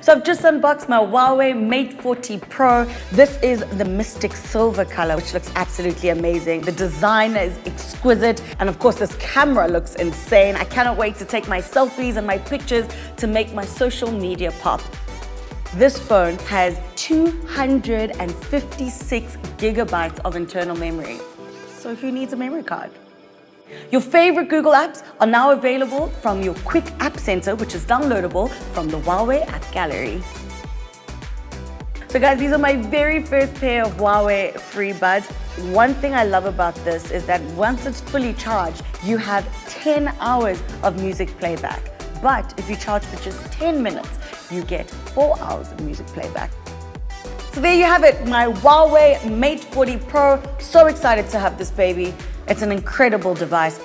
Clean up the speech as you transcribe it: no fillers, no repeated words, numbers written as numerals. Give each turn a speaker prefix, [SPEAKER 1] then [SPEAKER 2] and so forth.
[SPEAKER 1] So I've just unboxed my HUAWEI Mate 40 Pro. This is the Mystic Silver color, which looks absolutely amazing. The design is exquisite. And of course, this camera looks insane. I cannot wait to take my selfies and my pictures to make my social media pop. This phone has 256 gigabytes of internal memory. So who needs a memory card? Your favorite Google apps are now available from your quick app center, which is downloadable from the HUAWEI app gallery. So guys, these are my very first pair of HUAWEI free buds. One thing I love about this is that once it's fully charged, you have 10 hours of music playback. But if you charge for just 10 minutes, you get 4 hours of music playback. So there you have it, my HUAWEI Mate 40 Pro. So excited to have this baby. It's an incredible device.